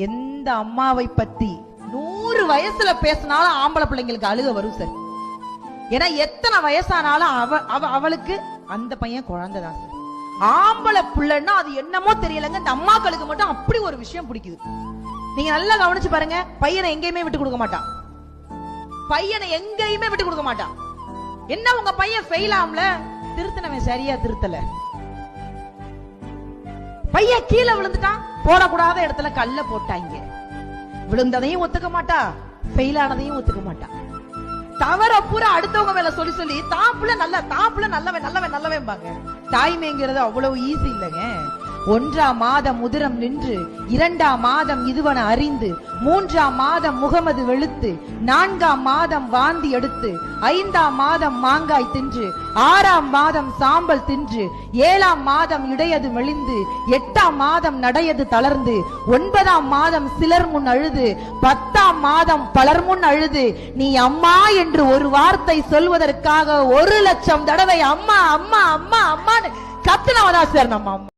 எந்த அம்மாவை பத்தி 100 வயசுல பேசினாலும் ஆம்பளை பிள்ளைங்களுக்கு அழுக வரும் சார். ஏன்னா எத்தனை வயசானாலும் அவளுக்கு அந்த பையன் குழந்தைதான் சார். ஆம்பளை பிள்ளைன்னா அது என்னமோ தெரியலங்க, இந்த அம்மாக்களுக்கு மட்டும் அப்படி ஒரு விஷயம் பிடிக்குது. நீங்க நல்லா கவனிச்சு பாருங்க, பையனை எங்கேயுமே விட்டு கொடுக்க மாட்டான். பையனை எங்கேயுமே விட்டு கொடுக்க மாட்டான். என்ன உங்க பையன் ஃபெயில் ஆகல, திருத்தனவன் சரியா திருத்தல. பையன் கீழே விழுந்துட்டான், போடக்கூடாத இடத்துல கல்ல போட்டாங்க. விழுந்ததையும் ஒத்துக்க மாட்டா, ஃபெயில் ஆனதையும் ஒத்துக்க மாட்டா. தவற பூரா அடுத்தவங்க மேல சொல்லி சொல்லி தாப்புல நல்லவன் பாங்க. தாய்மைங்கிறது அவ்வளவு ஈஸி இல்லைங்க. 1ஆம் மாதம் உதிரம் நின்று, 2ஆம் மாதம் இதுவன அறிந்து, 3ஆம் மாதம் முகமது வெளுத்து, 4ஆம் மாதம் வாந்தி எடுத்து, 5ஆம் மாதம் மாங்காய் தின்று, 6ஆம் மாதம் சாம்பல் தின்று, 7ஆம் மாதம் இடையது மெலிந்து, 8ஆம் மாதம் நடையது தளர்ந்து, 9ஆம் மாதம் சிலர் முன் அழுது, 10ஆம் மாதம் பலர் முன் அழுது, நீ அம்மா என்று ஒரு வார்த்தை சொல்வதற்காக 1,00,000 தடவை அம்மா அம்மா அம்மா அம்மான்னு கத்துனவதா சார் நம்ம அம்மா.